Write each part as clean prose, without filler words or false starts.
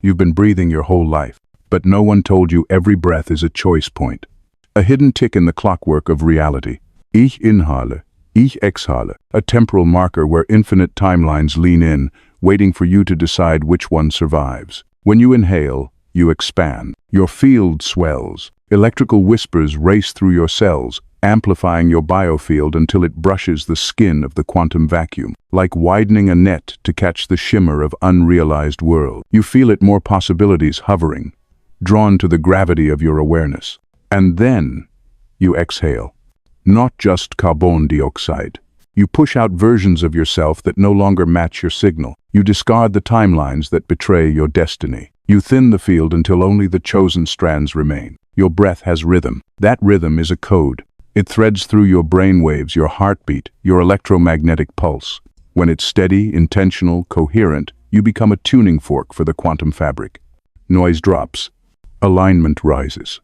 You've been breathing your whole life, but no one told you every breath is a choice point. A hidden tick in the clockwork of reality. Ich inhale, ich exhale, a temporal marker where infinite timelines lean in, waiting for you to decide which one survives. When you inhale, you expand. Your field swells. Electrical whispers race through your cells, amplifying your biofield until it brushes the skin of the quantum vacuum, like widening a net to catch the shimmer of unrealized world. You feel it, more possibilities hovering, drawn to the gravity of your awareness. And then you exhale. Not just carbon dioxide. You push out versions of yourself that no longer match your signal. You discard the timelines that betray your destiny. You thin the field until only the chosen strands remain. Your breath has rhythm. That rhythm is a code. It threads through your brainwaves, your heartbeat, your electromagnetic pulse. When it's steady, intentional, coherent, you become a tuning fork for the quantum fabric. Noise drops. Alignment rises.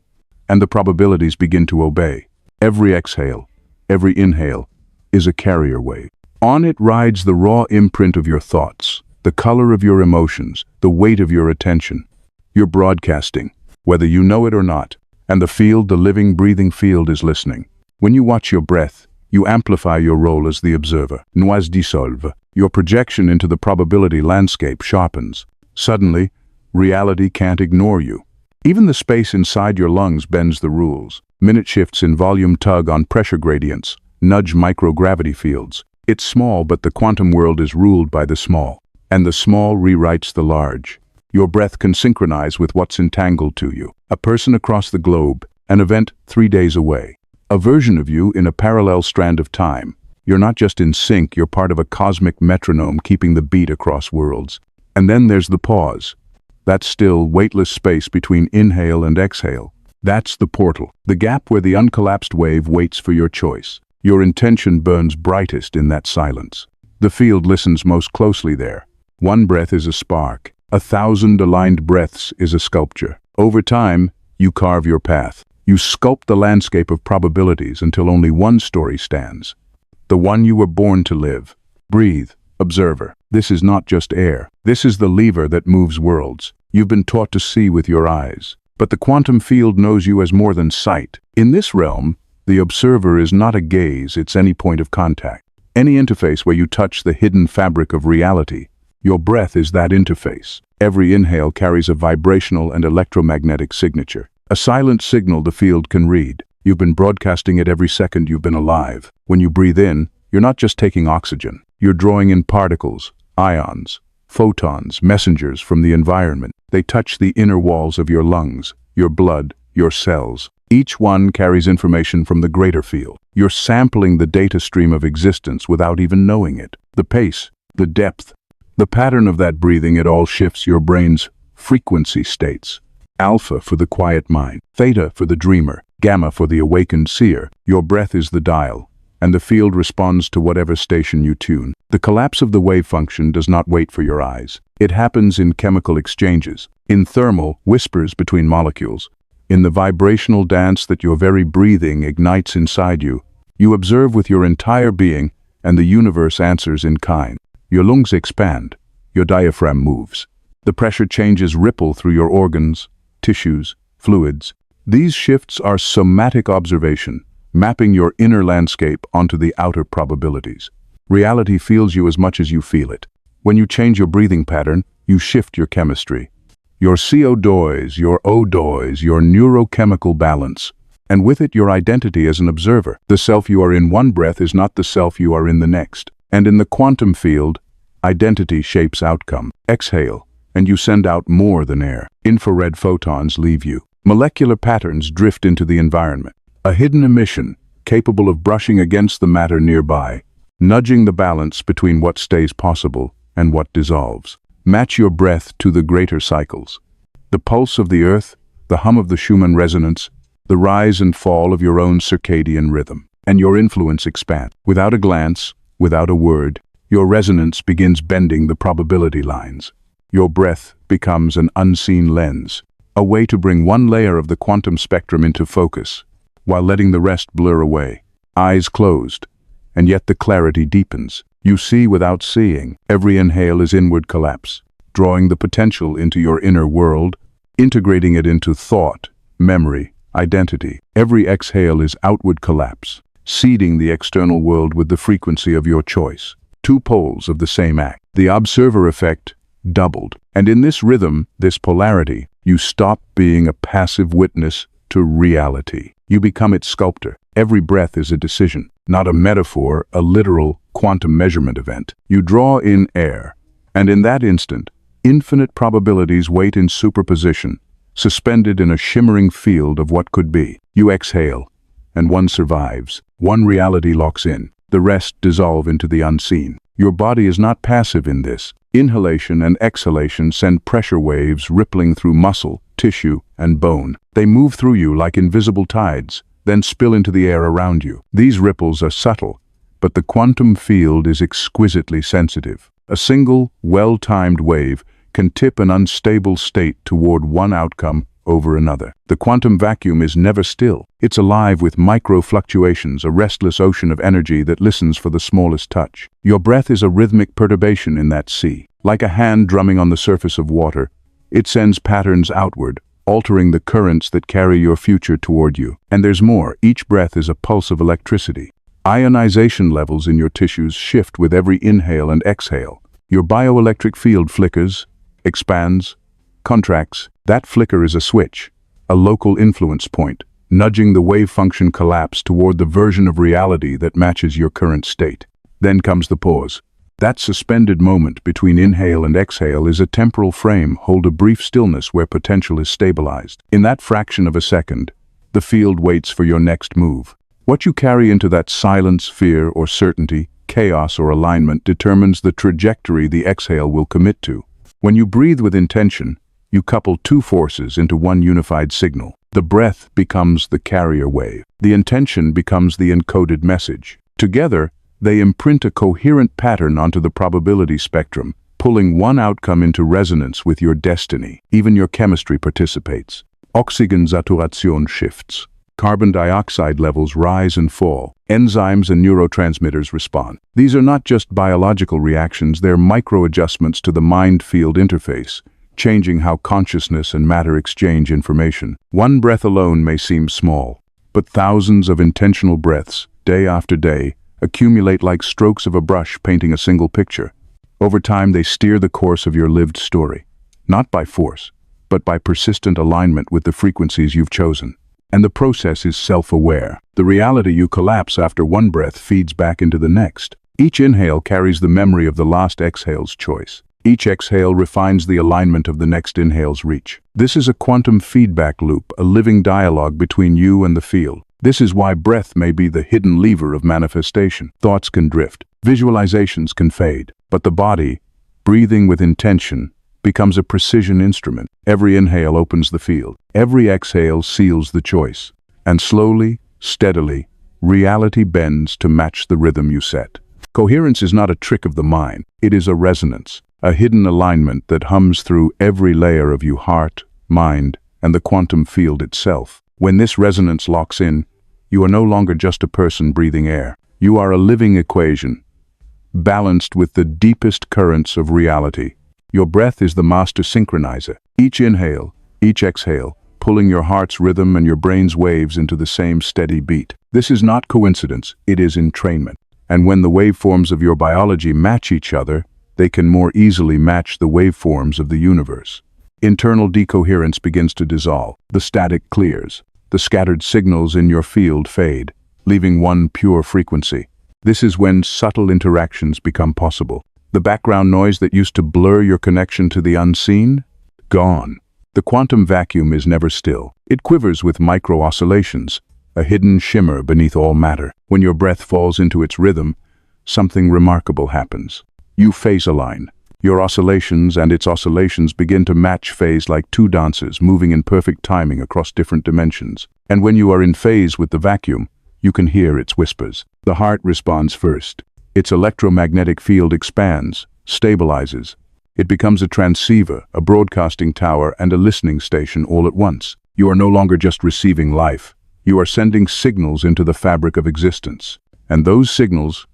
And the probabilities begin to obey. Every exhale, every inhale, is a carrier wave. On it rides the raw imprint of your thoughts, the color of your emotions, the weight of your attention. You're broadcasting, whether you know it or not, and the field, the living, breathing field, is listening. When you watch your breath, you amplify your role as the observer. Noise dissolve. Your projection into the probability landscape sharpens. Suddenly, reality can't ignore you. Even the space inside your lungs bends the rules. Minute shifts in volume tug on pressure gradients, nudge microgravity fields. It's small, but the quantum world is ruled by the small, and the small rewrites the large. Your breath can synchronize with what's entangled to you. A person across the globe, an event 3 days away. A version of you in a parallel strand of time. You're not just in sync, you're part of a cosmic metronome keeping the beat across worlds. And then there's the pause. That still, weightless space between inhale and exhale. That's the portal, the gap where the uncollapsed wave waits for your choice. Your intention burns brightest in that silence. The field listens most closely there. One breath is a spark. 1,000 aligned breaths is a sculpture. Over time, you carve your path. You sculpt the landscape of probabilities until only one story stands. The one you were born to live. Breathe, observer. This is not just air. This is the lever that moves worlds. You've been taught to see with your eyes. But the quantum field knows you as more than sight. In this realm, the observer is not a gaze, it's any point of contact. Any interface where you touch the hidden fabric of reality. Your breath is that interface. Every inhale carries a vibrational and electromagnetic signature. A silent signal the field can read. You've been broadcasting it every second you've been alive. When you breathe in, you're not just taking oxygen. You're drawing in particles, ions, photons, messengers from the environment. They touch the inner walls of your lungs, your blood, your cells. Each one carries information from the greater field. You're sampling the data stream of existence without even knowing it. The pace, the depth, the pattern of that breathing, it all shifts your brain's frequency states. Alpha for the quiet mind, theta for the dreamer, gamma for the awakened seer. Your breath is the dial, and the field responds to whatever station you tune. The collapse of the wave function does not wait for your eyes. It happens in chemical exchanges, in thermal whispers between molecules, in the vibrational dance that your very breathing ignites inside you. You observe with your entire being, and the universe answers in kind. Your lungs expand, your diaphragm moves. The pressure changes ripple through your organs, tissues, fluids. These shifts are somatic observation, mapping your inner landscape onto the outer probabilities. Reality feels you as much as you feel it. When you change your breathing pattern, you shift your chemistry. Your CO2s, your O2s, your neurochemical balance, and with it your identity as an observer. The self you are in one breath is not the self you are in the next. And in the quantum field, identity shapes outcome. Exhale, and you send out more than air. Infrared photons leave you. Molecular patterns drift into the environment. A hidden emission, capable of brushing against the matter nearby, nudging the balance between what stays possible and what dissolves. Match your breath to the greater cycles. The pulse of the earth, the hum of the Schumann resonance, the rise and fall of your own circadian rhythm. And your influence expands. Without a glance, without a word, your resonance begins bending the probability lines. Your breath becomes an unseen lens, a way to bring one layer of the quantum spectrum into focus, while letting the rest blur away. Eyes closed, and yet the clarity deepens. You see without seeing. Every inhale is inward collapse. drawing the potential into your inner world, integrating it into thought, memory, identity. Every exhale is outward collapse, seeding the external world with the frequency of your choice. Two poles of the same act. The observer effect doubled. And in this rhythm, this polarity, you stop being a passive witness to reality. You become its sculptor. Every breath is a decision, not a metaphor, a literal quantum measurement event. You draw in air, and in that instant, infinite probabilities wait in superposition, suspended in a shimmering field of what could be. You exhale, and one survives. One reality locks in. The rest dissolve into the unseen. Your body is not passive in this. Inhalation and exhalation send pressure waves rippling through muscle, tissue, and bone. They move through you like invisible tides, then spill into the air around you. These ripples are subtle, but the quantum field is exquisitely sensitive. A single, well-timed wave can tip an unstable state toward one outcome over another. The quantum vacuum is never still. It's alive with micro-fluctuations, a restless ocean of energy that listens for the smallest touch. Your breath is a rhythmic perturbation in that sea. Like a hand drumming on the surface of water, it sends patterns outward, altering the currents that carry your future toward you. And there's more. Each breath is a pulse of electricity. Ionization levels in your tissues shift with every inhale and exhale. Your bioelectric field flickers, expands, contracts. That flicker is a switch, a local influence point, nudging the wave function collapse toward the version of reality that matches your current state. Then comes the pause. That suspended moment between inhale and exhale is a temporal frame. Hold a brief stillness where potential is stabilized. In that fraction of a second, the field waits for your next move. What you carry into that silence, fear, or certainty, chaos, or alignment determines the trajectory the exhale will commit to. When you breathe with intention, you couple two forces into one unified signal. The breath becomes the carrier wave. The intention becomes the encoded message. Together, they imprint a coherent pattern onto the probability spectrum, pulling one outcome into resonance with your destiny. Even your chemistry participates. Oxygen saturation shifts. Carbon dioxide levels rise and fall. Enzymes and neurotransmitters respond. These are not just biological reactions, they're micro-adjustments to the mind-field interface, changing how consciousness and matter exchange information. One breath alone may seem small, but thousands of intentional breaths, day after day, accumulate like strokes of a brush painting a single picture. Over time, they steer the course of your lived story, not by force, but by persistent alignment with the frequencies you've chosen. And the process is self-aware. The reality you collapse after one breath feeds back into the next. Each inhale carries the memory of the last exhale's choice. Each exhale refines the alignment of the next inhale's reach. This is a quantum feedback loop, a living dialogue between you and the field. This is why breath may be the hidden lever of manifestation. Thoughts can drift, visualizations can fade, but the body, breathing with intention, becomes a precision instrument. Every inhale opens the field. Every exhale seals the choice. And slowly, steadily, reality bends to match the rhythm you set. Coherence is not a trick of the mind. It is a resonance, a hidden alignment that hums through every layer of your heart, mind, and the quantum field itself. When this resonance locks in, you are no longer just a person breathing air. You are a living equation, balanced with the deepest currents of reality. Your breath is the master synchronizer. Each inhale, each exhale, pulling your heart's rhythm and your brain's waves into the same steady beat. This is not coincidence, it is entrainment. And when the waveforms of your biology match each other, they can more easily match the waveforms of the universe. Internal decoherence begins to dissolve. The static clears. The scattered signals in your field fade, leaving one pure frequency. This is when subtle interactions become possible. The background noise that used to blur your connection to the unseen? Gone. The quantum vacuum is never still. It quivers with micro-oscillations, a hidden shimmer beneath all matter. When your breath falls into its rhythm, something remarkable happens. You phase align. Your oscillations and its oscillations begin to match phase like two dancers moving in perfect timing across different dimensions. And when you are in phase with the vacuum, you can hear its whispers. The heart responds first. Its electromagnetic field expands, stabilizes. It becomes a transceiver, a broadcasting tower, and a listening station all at once. You are no longer just receiving life. You are sending signals into the fabric of existence. And those signals,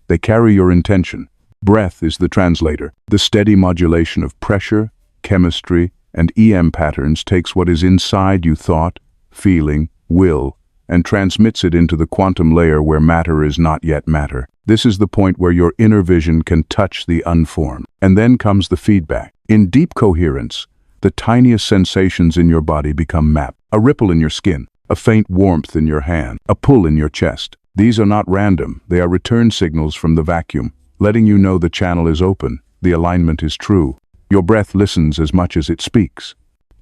they carry your intention. Breath is the translator. The steady modulation of pressure, chemistry, and EM patterns takes what is inside you thought, feeling, will, and transmits it into the quantum layer where matter is not yet matter. This is the point where your inner vision can touch the unformed. And then comes the feedback. In deep coherence, the tiniest sensations in your body become mapped. A ripple in your skin, a faint warmth in your hand, a pull in your chest. These are not random, they are return signals from the vacuum, letting you know the channel is open, the alignment is true. Your breath listens as much as it speaks.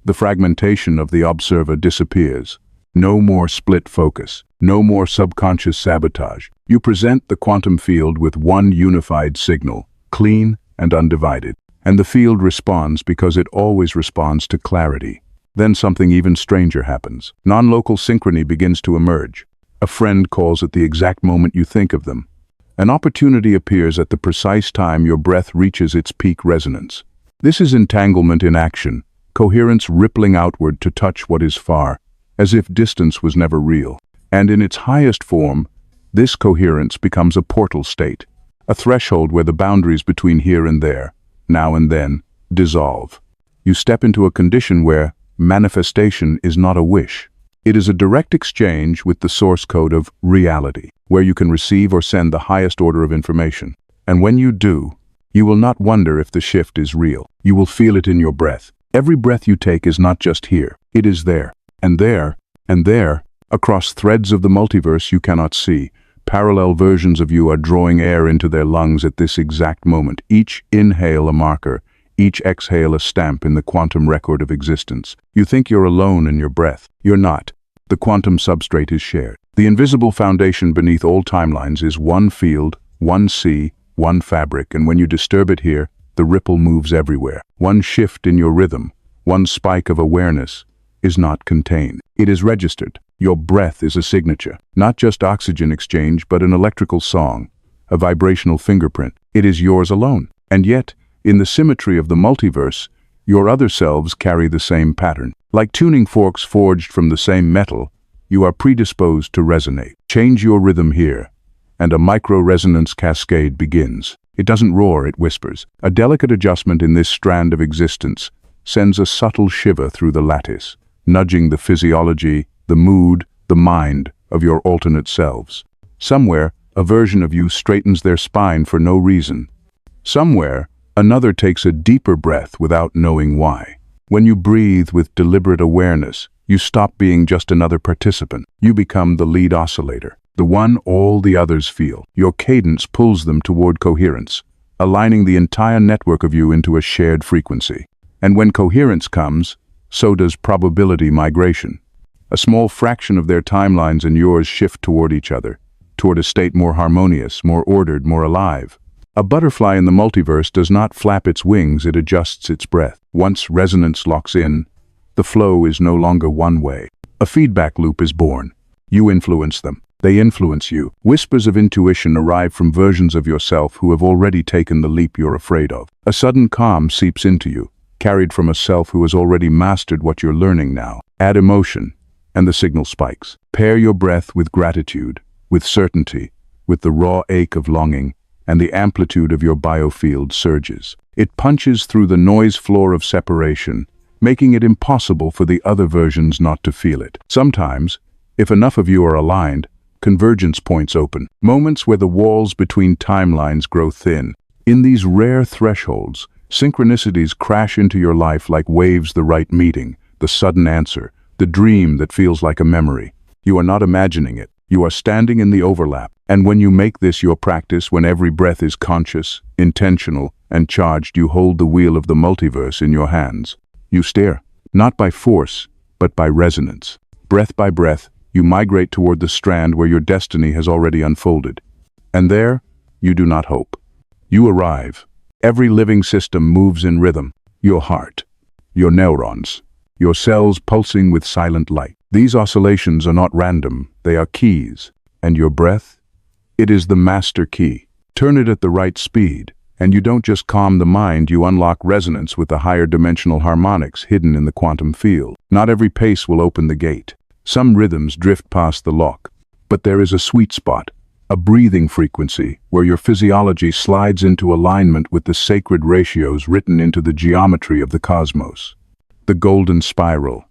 The fragmentation of the observer disappears. No more split focus, no more subconscious sabotage. You present the quantum field with one unified signal, clean and undivided. And the field responds because it always responds to clarity. Then something even stranger happens. Non-local synchrony begins to emerge. A friend calls at the exact moment you think of them. An opportunity appears at the precise time your breath reaches its peak resonance. This is entanglement in action, coherence rippling outward to touch what is far, as if distance was never real. And in its highest form, this coherence becomes a portal state, a threshold where the boundaries between here and there, now and then, dissolve. You step into a condition where manifestation is not a wish. It is a direct exchange with the source code of reality, where you can receive or send the highest order of information. And when you do, you will not wonder if the shift is real. You will feel it in your breath. Every breath you take is not just here. It is there, and there, and there, across threads of the multiverse you cannot see. Parallel versions of you are drawing air into their lungs at this exact moment. Each inhale a marker, each exhale a stamp in the quantum record of existence. You think you're alone in your breath. You're not. The quantum substrate is shared. The invisible foundation beneath all timelines is one field, one sea, one fabric, and when you disturb it here, the ripple moves everywhere. One shift in your rhythm, one spike of awareness, is not contained. It is registered. Your breath is a signature, not just oxygen exchange, but an electrical song, a vibrational fingerprint. It is yours alone. And yet, in the symmetry of the multiverse, your other selves carry the same pattern. Like tuning forks forged from the same metal, you are predisposed to resonate. Change your rhythm here, and a micro-resonance cascade begins. It doesn't roar, it whispers. A delicate adjustment in this strand of existence sends a subtle shiver through the lattice, nudging the physiology, the mood, the mind of your alternate selves. Somewhere, a version of you straightens their spine for no reason. Somewhere, another takes a deeper breath without knowing why. When you breathe with deliberate awareness, you stop being just another participant. You become the lead oscillator, the one all the others feel. Your cadence pulls them toward coherence, aligning the entire network of you into a shared frequency. And when coherence comes, so does probability migration. A small fraction of their timelines and yours shift toward each other, toward a state more harmonious, more ordered, more alive. A butterfly in the multiverse does not flap its wings, it adjusts its breath. Once resonance locks in, the flow is no longer one way. A feedback loop is born. You influence them. They influence you. Whispers of intuition arrive from versions of yourself who have already taken the leap you're afraid of. A sudden calm seeps into you, carried from a self who has already mastered what you're learning now. Add emotion, and the signal spikes. Pair your breath with gratitude, with certainty, with the raw ache of longing, and the amplitude of your biofield surges. It punches through the noise floor of separation, making it impossible for the other versions not to feel it. Sometimes, if enough of you are aligned, convergence points open, moments where the walls between timelines grow thin. In these rare thresholds, synchronicities crash into your life like waves: the right meeting, the sudden answer, the dream that feels like a memory. You are not imagining it. You are standing in the overlap. And when you make this your practice, when every breath is conscious, intentional, and charged, you hold the wheel of the multiverse in your hands. You steer, not by force, but by resonance. Breath by breath, you migrate toward the strand where your destiny has already unfolded. And there, you do not hope. You arrive. Every living system moves in rhythm. Your heart, your neurons, your cells pulsing with silent light. These oscillations are not random, they are keys. And your breath? It is the master key. Turn it at the right speed, and you don't just calm the mind, you unlock resonance with the higher dimensional harmonics hidden in the quantum field. Not every pace will open the gate. Some rhythms drift past the lock. But there is a sweet spot, a breathing frequency where your physiology slides into alignment with the sacred ratios written into the geometry of the cosmos. The golden spiral,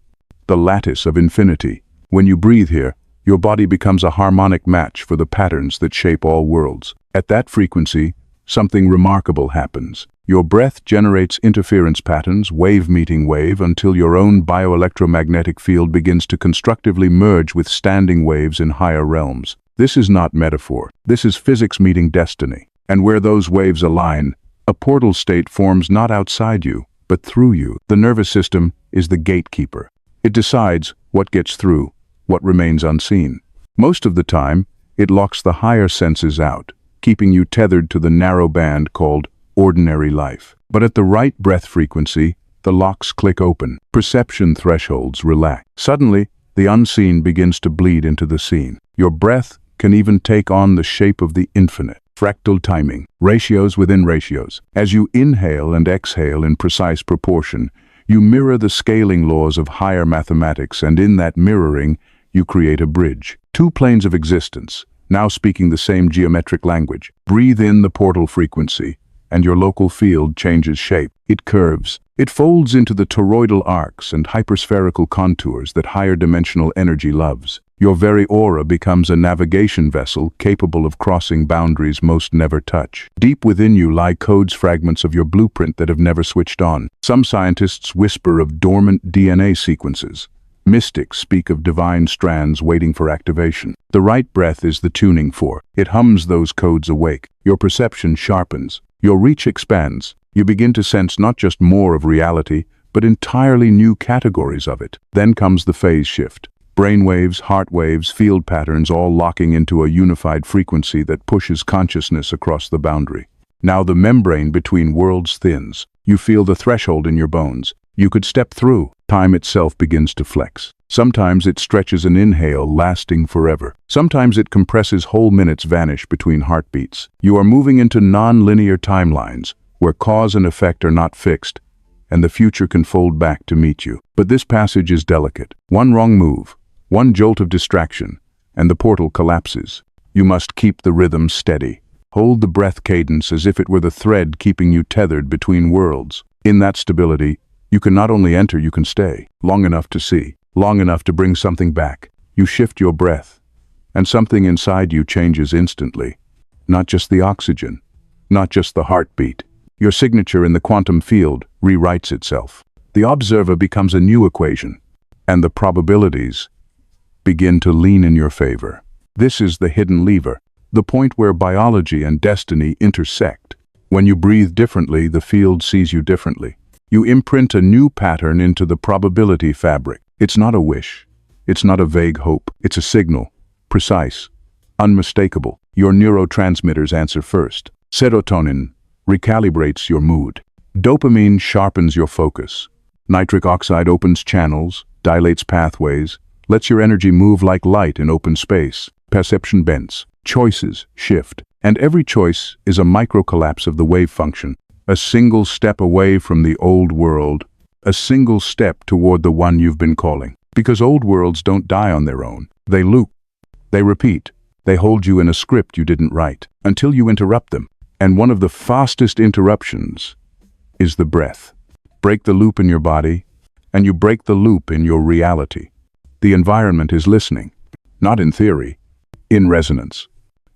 the lattice of infinity. When you breathe here, your body becomes a harmonic match for the patterns that shape all worlds. At that frequency, something remarkable happens. Your breath generates interference patterns, wave meeting wave, until your own bioelectromagnetic field begins to constructively merge with standing waves in higher realms. This is not metaphor. This is physics meeting destiny. And where those waves align, a portal state forms not outside you, but through you. The nervous system is the gatekeeper. It decides what gets through, what remains unseen. Most of the time, it locks the higher senses out, keeping you tethered to the narrow band called ordinary life. But at the right breath frequency, the locks click open. Perception thresholds relax. Suddenly, the unseen begins to bleed into the seen. Your breath can even take on the shape of the infinite. Fractal timing, ratios within ratios. As you inhale and exhale in precise proportion, you mirror the scaling laws of higher mathematics, and in that mirroring, you create a bridge. Two planes of existence, now speaking the same geometric language. Breathe in the portal frequency, and your local field changes shape. It curves. It folds into the toroidal arcs and hyperspherical contours that higher dimensional energy loves. Your very aura becomes a navigation vessel capable of crossing boundaries most never touch. Deep within you lie codes, fragments of your blueprint that have never switched on. Some scientists whisper of dormant DNA sequences. Mystics speak of divine strands waiting for activation. The right breath is the tuning fork. It hums those codes awake. Your perception sharpens. Your reach expands. You begin to sense not just more of reality, but entirely new categories of it. Then comes the phase shift. Brainwaves, heart waves, field patterns, all locking into a unified frequency that pushes consciousness across the boundary. Now the membrane between worlds thins. You feel the threshold in your bones. You could step through. Time itself begins to flex. Sometimes it stretches an inhale, lasting forever. Sometimes it compresses, whole minutes vanish between heartbeats. You are moving into non-linear timelines, where cause and effect are not fixed, and the future can fold back to meet you. But this passage is delicate. One wrong move, one jolt of distraction, and the portal collapses. You must keep the rhythm steady. Hold the breath cadence as if it were the thread keeping you tethered between worlds. In that stability, you can not only enter, you can stay. Long enough to see, long enough to bring something back. You shift your breath, and something inside you changes instantly. Not just the oxygen, not just the heartbeat. Your signature in the quantum field rewrites itself. The observer becomes a new equation, and the probabilities begin to lean in your favor. This is the hidden lever, the point where biology and destiny intersect. When you breathe differently, the field sees you differently. You imprint a new pattern into the probability fabric. It's not a wish. It's not a vague hope. It's a signal. Precise. Unmistakable. Your neurotransmitters answer first. Serotonin recalibrates your mood. Dopamine sharpens your focus. Nitric oxide opens channels, dilates pathways, lets your energy move like light in open space. Perception bends. Choices shift. And every choice is a micro-collapse of the wave function. A single step away from the old world, a single step toward the one you've been calling. Because old worlds don't die on their own. They loop. They repeat. They hold you in a script you didn't write, until you interrupt them. And one of the fastest interruptions is the breath. Break the loop in your body, and you break the loop in your reality. The environment is listening, not in theory, in resonance.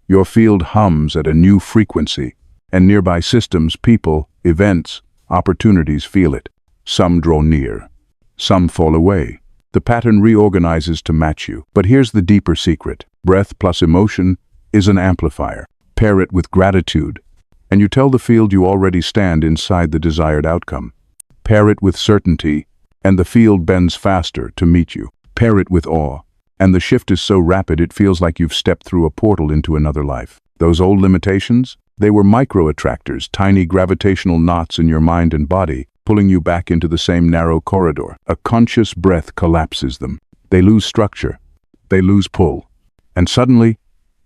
Your field hums at a new frequency, and nearby systems, people, events, opportunities feel it. Some draw near. Some fall away. The pattern reorganizes to match you. But here's the deeper secret. Breath plus emotion is an amplifier. Pair it with gratitude, and you tell the field you already stand inside the desired outcome. Pair it with certainty, and the field bends faster to meet you. Pair it with awe, and the shift is so rapid it feels like you've stepped through a portal into another life. Those old limitations? They were micro-attractors, tiny gravitational knots in your mind and body, pulling you back into the same narrow corridor. A conscious breath collapses them. They lose structure. They lose pull. And suddenly,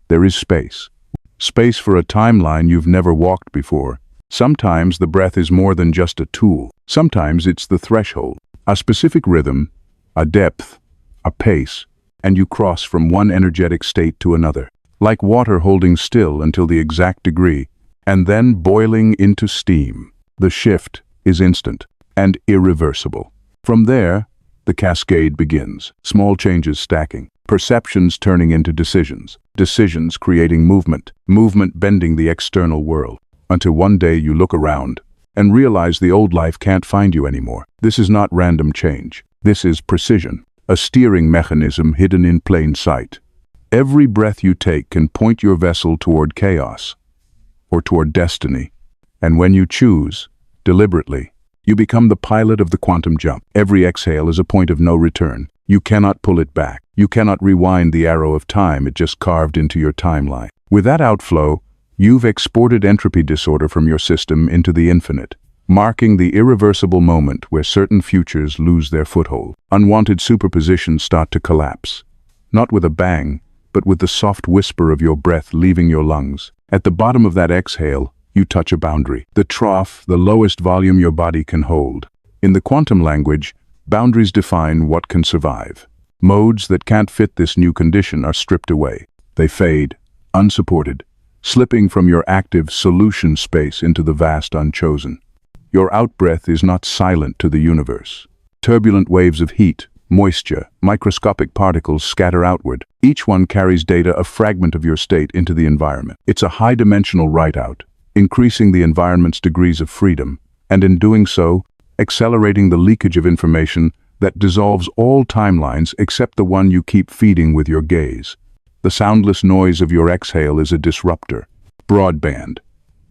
there is space. Space for a timeline you've never walked before. Sometimes the breath is more than just a tool. Sometimes it's the threshold. A specific rhythm, a depth, a pace, and you cross from one energetic state to another. like water holding still until the exact degree, and then boiling into steam. The shift is instant and irreversible. From there, the cascade begins, small changes stacking, perceptions turning into decisions, decisions creating movement, movement bending the external world, until one day you look around and realize the old life can't find you anymore. This is not random change. This is precision, a steering mechanism hidden in plain sight. Every breath you take can point your vessel toward chaos or toward destiny. And when you choose, deliberately, you become the pilot of the quantum jump. Every exhale is a point of no return. You cannot pull it back. You cannot rewind the arrow of time it just carved into your timeline. With that outflow, you've exported entropy disorder from your system into the infinite, marking the irreversible moment where certain futures lose their foothold. Unwanted superpositions start to collapse, not with a bang, but with the soft whisper of your breath leaving your lungs. At the bottom of that exhale, you touch a boundary, the trough, the lowest volume your body can hold. In the quantum language, boundaries define what can survive. Modes that can't fit this new condition are stripped away. They fade, unsupported, slipping from your active solution space into the vast unchosen. Your outbreath is not silent to the universe. Turbulent waves of heat, moisture, microscopic particles scatter outward. Each one carries data, a fragment of your state, into the environment. It's a high-dimensional write-out, increasing the environment's degrees of freedom, and in doing so, accelerating the leakage of information that dissolves all timelines except the one you keep feeding with your gaze. The soundless noise of your exhale is a disruptor. Broadband.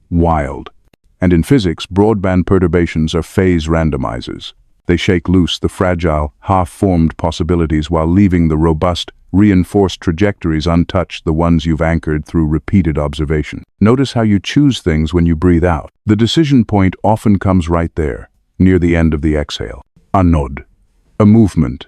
Wild. And in physics, broadband perturbations are phase randomizers. They shake loose the fragile, half-formed possibilities while leaving the robust, reinforced trajectories untouched, the ones you've anchored through repeated observation. Notice how you choose things when you breathe out. The decision point often comes right there, near the end of the exhale. A nod, a movement,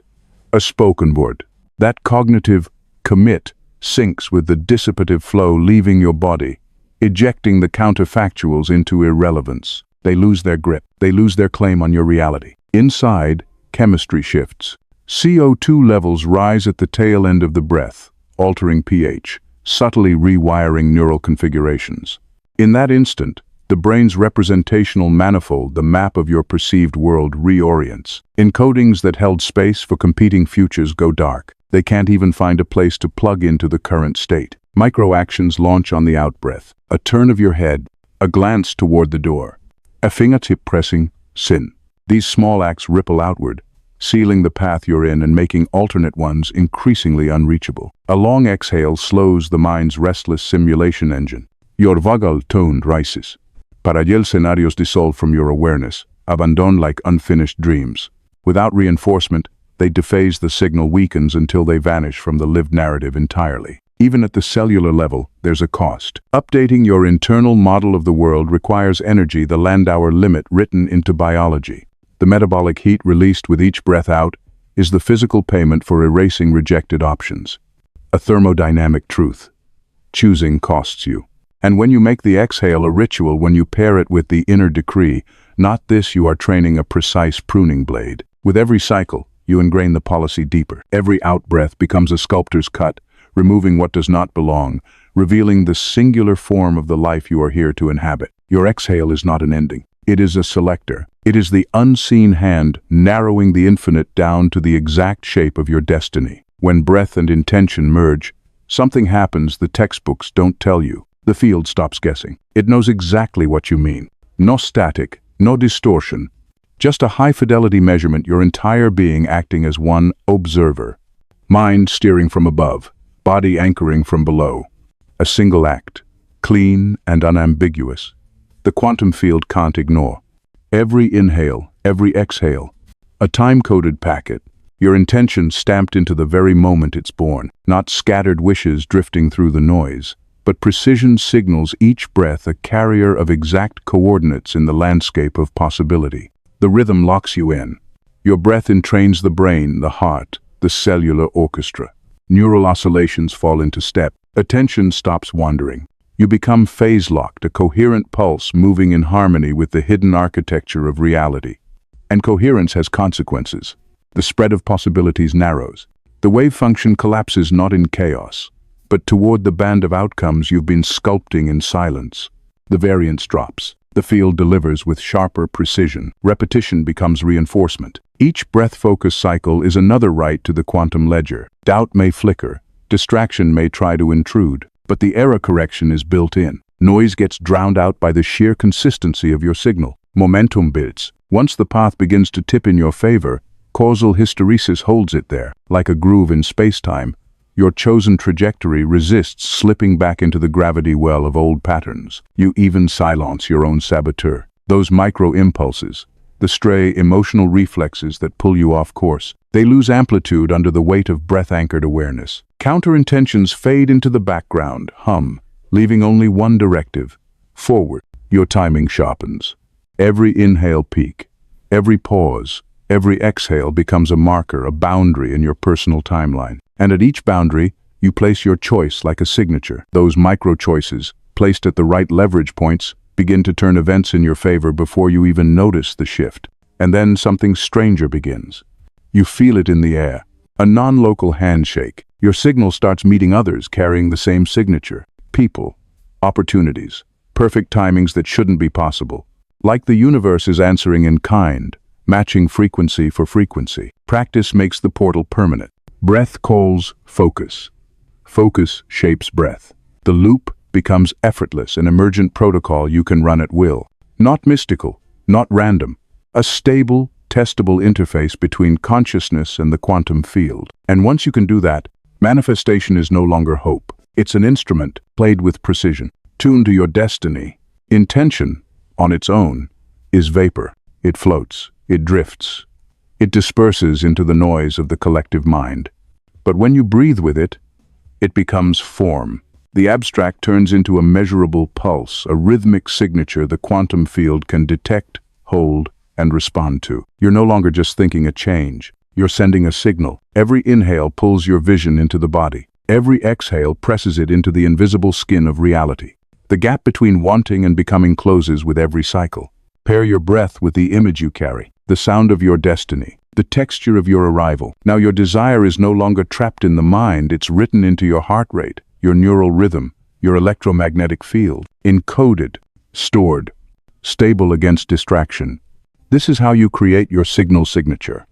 a spoken word. That cognitive commit syncs with the dissipative flow leaving your body, ejecting the counterfactuals into irrelevance. They lose their grip. They lose their claim on your reality. Inside, chemistry shifts. CO2 levels rise at the tail end of the breath, altering pH, subtly rewiring neural configurations. In that instant, the brain's representational manifold, the map of your perceived world, reorients. Encodings that held space for competing futures go dark. They can't even find a place to plug into the current state. Micro-actions launch on the outbreath. A turn of your head, a glance toward the door, a fingertip pressing, sin. These small acts ripple outward, sealing the path you're in and making alternate ones increasingly unreachable. A long exhale slows the mind's restless simulation engine. Your vagal tone rises. Parallel scenarios dissolve from your awareness, abandon like unfinished dreams. Without reinforcement, they dephase, the signal weakens until they vanish from the lived narrative entirely. Even at the cellular level, there's a cost. Updating your internal model of the world requires energy, the Landauer limit written into biology. The metabolic heat released with each breath out is the physical payment for erasing rejected options. A thermodynamic truth. Choosing costs you. And when you make the exhale a ritual, when you pair it with the inner decree, not this, you are training a precise pruning blade. With every cycle, you ingrain the policy deeper. Every out-breath becomes a sculptor's cut, removing what does not belong, revealing the singular form of the life you are here to inhabit. Your exhale is not an ending. It is a selector. It is the unseen hand narrowing the infinite down to the exact shape of your destiny. When breath and intention merge, something happens the textbooks don't tell you. The field stops guessing. It knows exactly what you mean. No static, no distortion. Just a high-fidelity measurement, your entire being acting as one observer. Mind steering from above, body anchoring from below. A single act, clean and unambiguous. The quantum field can't ignore. Every inhale, every exhale. A time-coded packet, your intention stamped into the very moment it's born. Not scattered wishes drifting through the noise, but precision signals, each breath a carrier of exact coordinates in the landscape of possibility. The rhythm locks you in. Your breath entrains the brain, the heart, the cellular orchestra. Neural oscillations fall into step. Attention stops wandering. You become phase-locked, a coherent pulse moving in harmony with the hidden architecture of reality. And coherence has consequences. The spread of possibilities narrows. The wave function collapses not in chaos, but toward the band of outcomes you've been sculpting in silence. The variance drops. The field delivers with sharper precision. Repetition becomes reinforcement. Each breath-focus cycle is another write to the quantum ledger. Doubt may flicker. Distraction may try to intrude, but the error correction is built in. Noise gets drowned out by the sheer consistency of your signal. Momentum builds. Once the path begins to tip in your favor, causal hysteresis holds it there. Like a groove in space-time, your chosen trajectory resists slipping back into the gravity well of old patterns. You even silence your own saboteur. Those micro-impulses, the stray emotional reflexes that pull you off course, they lose amplitude under the weight of breath-anchored awareness. Counter-intentions fade into the background, hum, leaving only one directive: forward. Your timing sharpens. Every inhale peak, every pause, every exhale becomes a marker, a boundary in your personal timeline. And at each boundary, you place your choice like a signature. Those micro-choices, placed at the right leverage points, begin to turn events in your favor before you even notice the shift. And then something stranger begins. You feel it in the air. A non-local handshake. Your signal starts meeting others carrying the same signature. People, opportunities, perfect timings that shouldn't be possible. Like the universe is answering in kind, matching frequency for frequency. Practice makes the portal permanent. Breath calls focus. Focus shapes breath. The loop becomes effortless, an emergent protocol you can run at will. Not mystical, not random. A stable, testable interface between consciousness and the quantum field. And once you can do that, manifestation is no longer hope. It's an instrument, played with precision, tuned to your destiny. Intention, on its own, is vapor. It floats, it drifts. It disperses into the noise of the collective mind. But when you breathe with it, it becomes form. The abstract turns into a measurable pulse, a rhythmic signature the quantum field can detect, hold, and respond to. You're no longer just thinking a change. You're sending a signal. Every inhale pulls your vision into the body. Every exhale presses it into the invisible skin of reality. The gap between wanting and becoming closes with every cycle. Pair your breath with the image you carry, the sound of your destiny, the texture of your arrival. Now your desire is no longer trapped in the mind, it's written into your heart rate, your neural rhythm, your electromagnetic field, encoded, stored, stable against distraction. This is how you create your signal signature.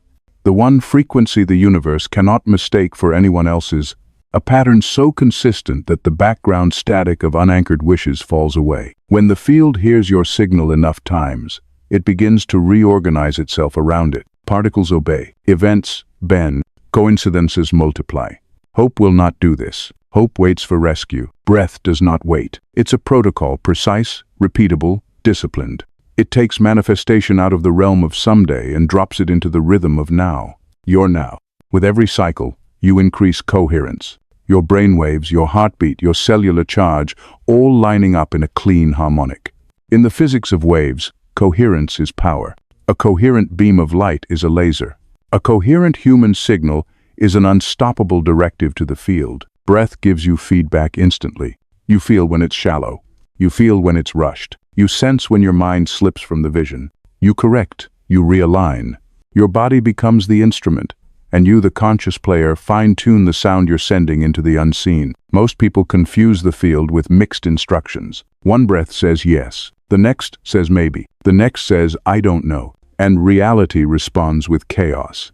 The one frequency the universe cannot mistake for anyone else's, a pattern so consistent that the background static of unanchored wishes falls away. When the field hears your signal enough times, it begins to reorganize itself around it. Particles obey. Events bend. Coincidences multiply. Hope will not do this. Hope waits for rescue. Breath does not wait. It's a protocol, precise, repeatable, disciplined. It takes manifestation out of the realm of someday and drops it into the rhythm of now. Your now. With every cycle, you increase coherence. Your brainwaves, your heartbeat, your cellular charge, all lining up in a clean harmonic. In the physics of waves, coherence is power. A coherent beam of light is a laser. A coherent human signal is an unstoppable directive to the field. Breath gives you feedback instantly. You feel when it's shallow. You feel when it's rushed. You sense when your mind slips from the vision. You correct. You realign. Your body becomes the instrument, and you, the conscious player, fine-tune the sound you're sending into the unseen. Most people confuse the field with mixed instructions. One breath says yes. The next says maybe. The next says I don't know. And reality responds with chaos.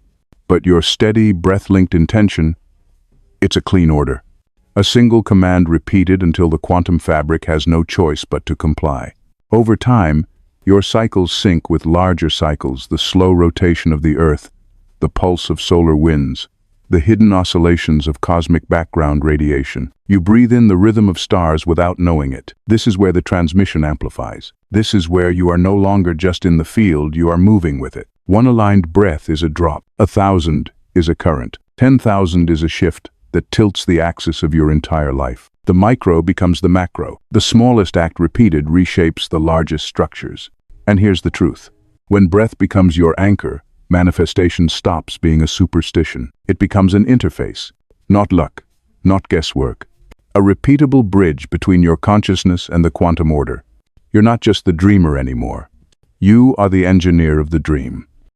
But your steady, breath-linked intention, it's a clean order. A single command repeated until the quantum fabric has no choice but to comply. Over time, your cycles sync with larger cycles, the slow rotation of the Earth, the pulse of solar winds, the hidden oscillations of cosmic background radiation. You breathe in the rhythm of stars without knowing it. This is where the transmission amplifies. This is where you are no longer just in the field, you are moving with it. One aligned breath is a drop. 1,000 is a current. 10,000 is a shift that tilts the axis of your entire life. The micro becomes the macro. The smallest act repeated reshapes the largest structures. And here's the truth. When breath becomes your anchor, manifestation stops being a superstition. It becomes an interface, not luck, not guesswork. A repeatable bridge between your consciousness and the quantum order. You're not just the dreamer anymore. You are the engineer of the dream.